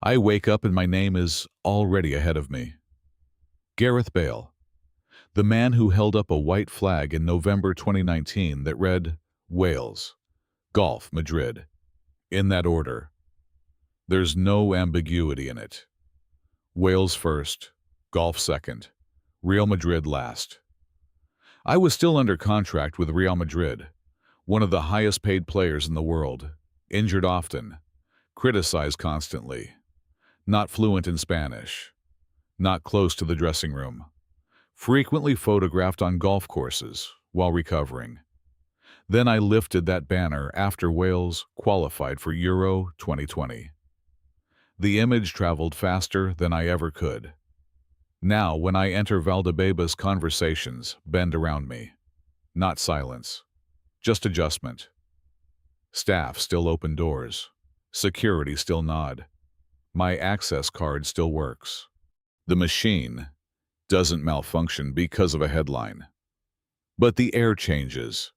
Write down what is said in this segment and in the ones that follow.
I wake up and my name is already ahead of me. Gareth Bale, the man who held up a white flag in November 2019 that read, Wales, Golf Madrid, in that order. There's no ambiguity in it. Wales first, Golf second, Real Madrid last. I was still under contract with Real Madrid, one of the highest paid players in the world, injured often, criticized constantly, not fluent in Spanish, not close to the dressing room, frequently photographed on golf courses while recovering. Then I lifted that banner after Wales qualified for Euro 2020. The image traveled faster than I ever could. Now, when I enter Valdebeba's conversations bend around me. Not silence, just adjustment. Staff still open doors. Security still nod. My access card still works. The machine doesn't malfunction because of a headline. But the air changes.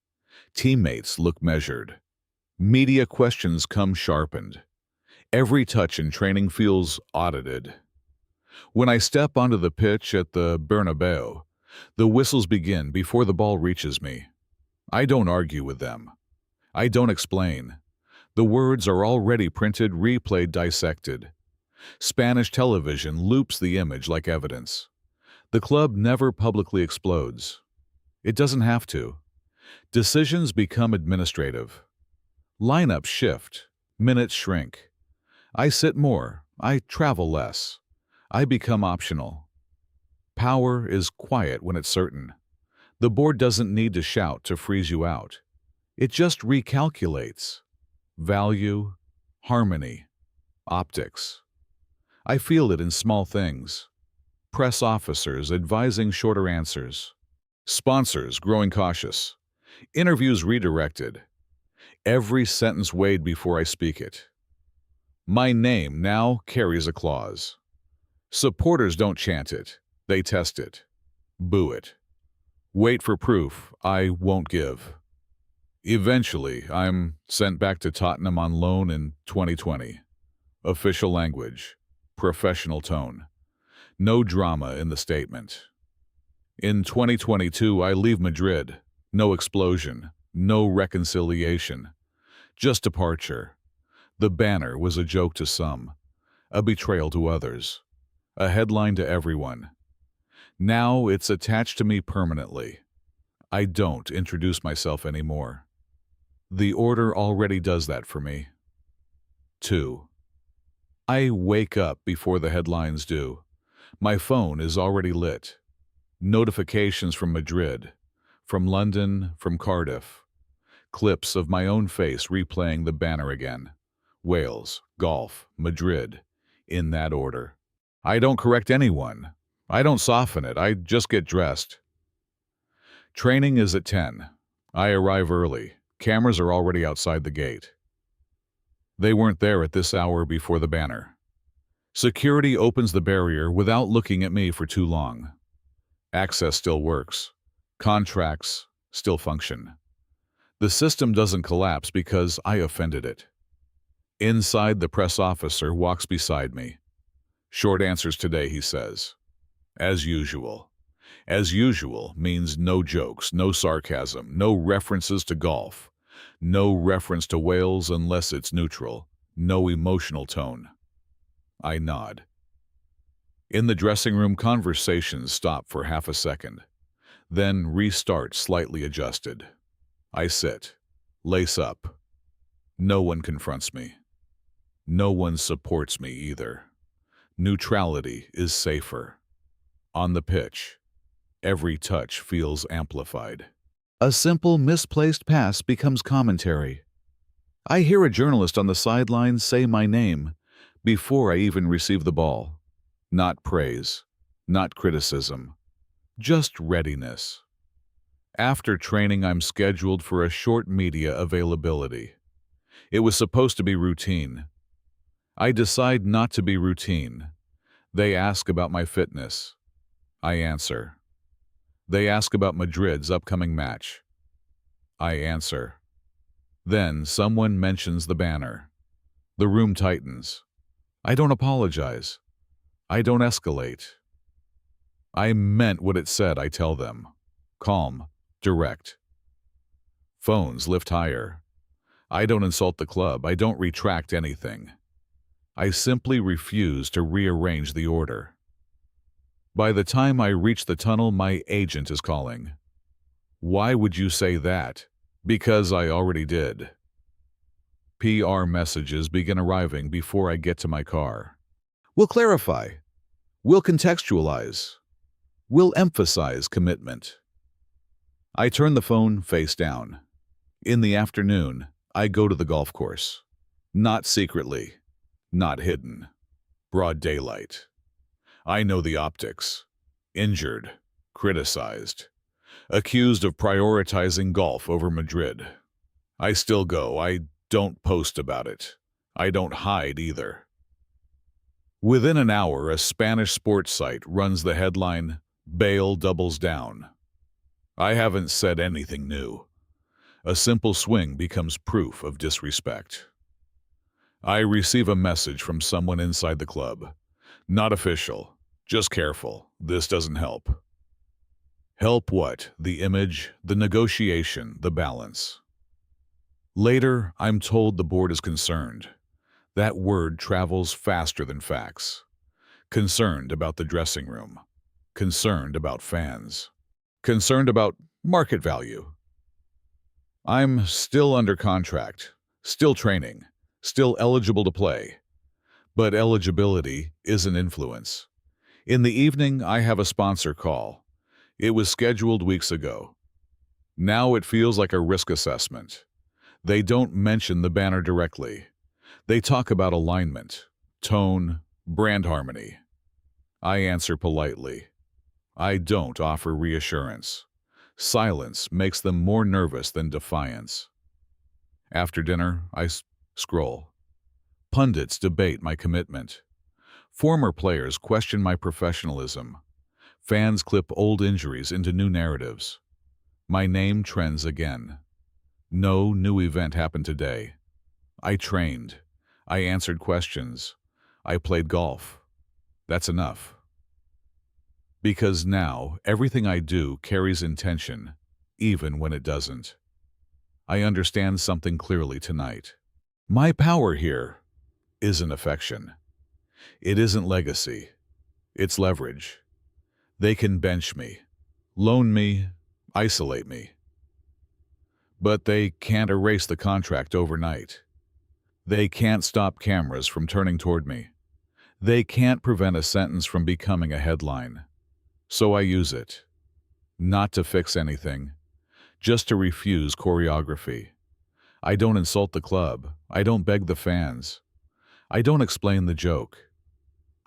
Teammates look measured. Media questions come sharpened. Every touch in training feels audited. When I step onto the pitch at the Bernabeu, the whistles begin before the ball reaches me. I don't argue with them. I don't explain. The words are already printed, replayed, dissected. Spanish television loops the image like evidence. The club never publicly explodes. It doesn't have to. Decisions become administrative. Lineups shift. Minutes shrink. I sit more. I travel less. I become optional. Power is quiet when it's certain. The board doesn't need to shout to freeze you out. It just recalculates. Value, harmony, optics. I feel it in small things. Press officers advising shorter answers. Sponsors growing cautious. Interviews redirected. Every sentence weighed before I speak it. My name now carries a clause. Supporters don't chant it. They test it. Boo it. Wait for proof I won't give. Eventually, I'm sent back to Tottenham on loan in 2020. Official language. Professional tone. No drama in the statement. In 2022, I leave Madrid. No explosion. No reconciliation. Just departure. The banner was a joke to some. A betrayal to others. A headline to everyone. Now it's attached to me permanently. I don't introduce myself anymore. The order already does that for me. 2. I wake up before the headlines do. My phone is already lit. Notifications from Madrid, from London, from Cardiff. Clips of my own face replaying the banner again. Wales, Golf, Madrid, in that order. I don't correct anyone. I don't soften it. I just get dressed. Training is at 10. I arrive early. Cameras are already outside the gate. They weren't there at this hour before the banner. Security opens the barrier without looking at me for too long. Access still works. Contracts still function. The system doesn't collapse because I offended it. Inside, the press officer walks beside me. Short answers today, he says. As usual. As usual means no jokes, no sarcasm, no references to golf, no reference to Wales unless it's neutral, no emotional tone. I nod. In the dressing room, conversations stop for half a second, then restart slightly adjusted. I sit, lace up. No one confronts me. No one supports me either. Neutrality is safer. On the pitch, every touch feels amplified. A simple misplaced pass becomes commentary. I hear a journalist on the sidelines say my name before I even receive the ball. Not praise, not criticism, just readiness. After training, I'm scheduled for a short media availability. It was supposed to be routine. I decide not to be routine. They ask about my fitness. I answer. They ask about Madrid's upcoming match. I answer. Then someone mentions the banner. The room tightens. I don't apologize. I don't escalate. I meant what it said, I tell them. Calm, direct. Phones lift higher. I don't insult the club. I don't retract anything. I simply refuse to rearrange the order. By the time I reach the tunnel, my agent is calling. Why would you say that? Because I already did. PR messages begin arriving before I get to my car. We'll clarify. We'll contextualize. We'll emphasize commitment. I turn the phone face down. In the afternoon, I go to the golf course. Not secretly. Not hidden. Broad daylight. I know the optics. Injured. Criticized. Accused of prioritizing golf over Madrid. I still go. I don't post about it. I don't hide either. Within an hour, a Spanish sports site runs the headline, "Bale doubles down." I haven't said anything new. A simple swing becomes proof of disrespect. I receive a message from someone inside the club. Not official. Just careful. This doesn't help. Help what? The image, the negotiation, the balance. Later, I'm told the board is concerned. That word travels faster than facts. Concerned about the dressing room. Concerned about fans. Concerned about market value. I'm still under contract, still training, still eligible to play. But eligibility is an influence. In the evening, I have a sponsor call. It was scheduled weeks ago. Now it feels like a risk assessment. They don't mention the banner directly. They talk about alignment, tone, brand harmony. I answer politely. I don't offer reassurance. Silence makes them more nervous than defiance. After dinner, I scroll. Pundits debate my commitment. Former players question my professionalism. Fans clip old injuries into new narratives. My name trends again. No new event happened today. I trained. I answered questions. I played golf. That's enough. Because now, everything I do carries intention, even when it doesn't. I understand something clearly tonight. My power here isn't affection. It isn't legacy. It's leverage. They can bench me, loan me, isolate me. But they can't erase the contract overnight. They can't stop cameras from turning toward me. They can't prevent a sentence from becoming a headline. So I use it. Not to fix anything, just to refuse choreography. I don't insult the club. I don't beg the fans. I don't explain the joke.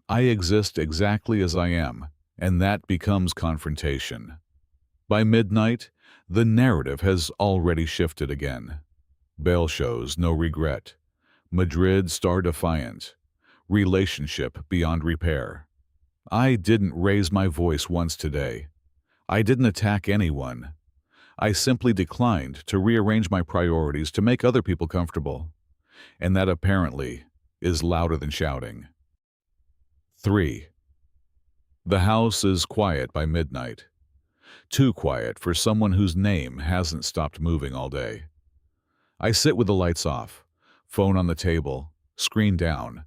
I exist exactly as I am, and that becomes confrontation. By midnight, the narrative has already shifted again. Bale shows no regret. Madrid star defiant. Relationship beyond repair. I didn't raise my voice once today. I didn't attack anyone. I simply declined to rearrange my priorities to make other people comfortable. And that apparently is louder than shouting. 3. The house is quiet by midnight. Too quiet for someone whose name hasn't stopped moving all day. I sit with the lights off, phone on the table, screen down.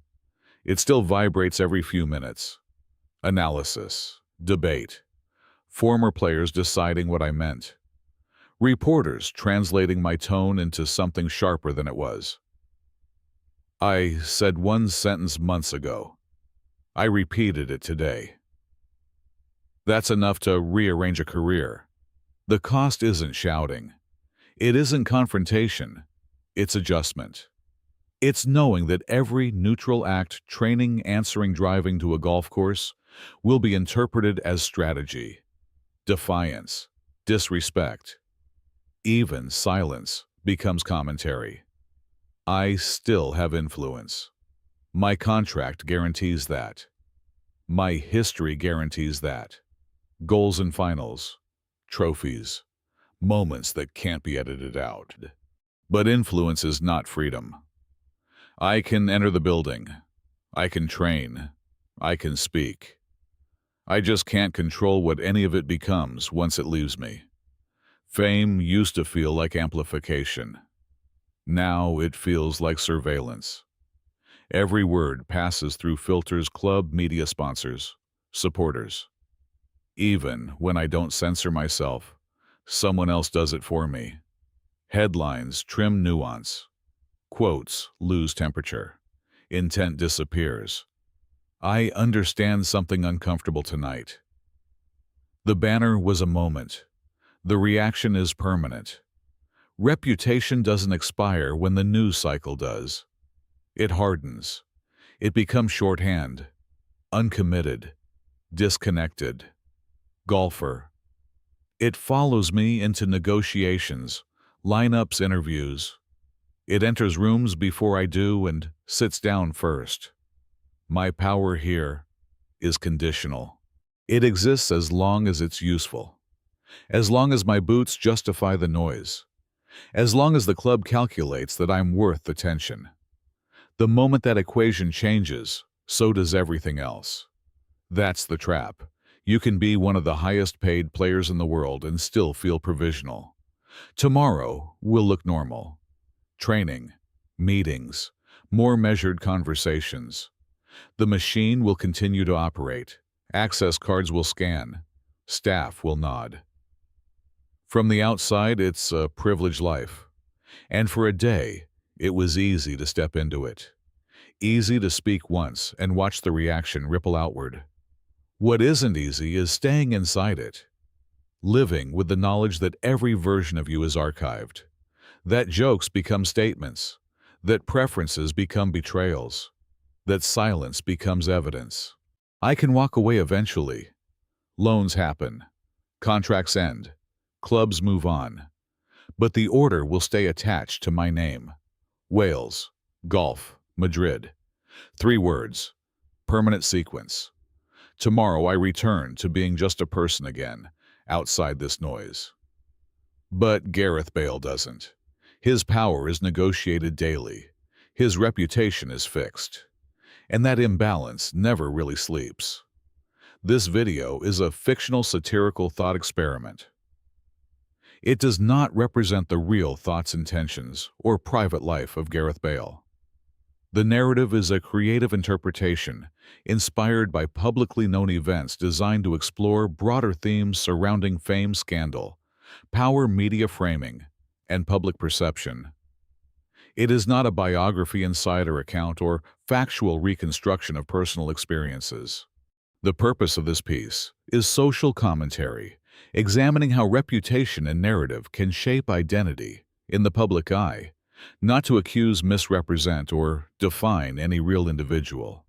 It still vibrates every few minutes. Analysis, debate, former players deciding what I meant, reporters translating my tone into something sharper than it was. I said one sentence months ago. I repeated it today. That's enough to rearrange a career. The cost isn't shouting. It isn't confrontation. It's adjustment. It's knowing that every neutral act, training, answering, driving to a golf course, will be interpreted as strategy, defiance, disrespect. Even silence becomes commentary. I still have influence. My contract guarantees that. My history guarantees that. Goals and finals, trophies, moments that can't be edited out. But influence is not freedom. I can enter the building. I can train. I can speak. I just can't control what any of it becomes once it leaves me. Fame used to feel like amplification. Now it feels like surveillance. Every word passes through filters, club media sponsors, supporters. Even when I don't censor myself, someone else does it for me. Headlines trim nuance. Quotes lose temperature. Intent disappears. I understand something uncomfortable tonight. The banner was a moment. The reaction is permanent. Reputation doesn't expire when the news cycle does. It hardens. It becomes shorthand, uncommitted, disconnected. Golfer. It follows me into negotiations, lineups, interviews. It enters rooms before I do and sits down first. My power here is conditional. It exists as long as it's useful, as long as my boots justify the noise, as long as the club calculates that I'm worth the tension. The moment that equation changes, so does everything else. That's the trap. You can be one of the highest paid players in the world and still feel provisional. Tomorrow will look normal. Training, meetings, more measured conversations. The machine will continue to operate. Access cards will scan. Staff will nod. From the outside, it's a privileged life. And for a day, it was easy to step into it. Easy to speak once and watch the reaction ripple outward. What isn't easy is staying inside it. Living with the knowledge that every version of you is archived. That jokes become statements. That preferences become betrayals. That silence becomes evidence. I can walk away eventually. Loans happen. Contracts end. Clubs move on. But the order will stay attached to my name. Wales Golf Madrid. 3 words. Permanent sequence. Tomorrow I return to being just a person again, outside this noise. But Gareth Bale doesn't. His power is negotiated daily. His reputation is fixed. And that imbalance never really sleeps. This video is a fictional satirical thought experiment. It does not represent the real thoughts, intentions, or private life of Gareth Bale. The narrative is a creative interpretation inspired by publicly known events designed to explore broader themes surrounding fame, scandal, power, media framing, and public perception. It is not a biography, insider account, or factual reconstruction of personal experiences. The purpose of this piece is social commentary, examining how reputation and narrative can shape identity in the public eye, not to accuse, misrepresent, or define any real individual.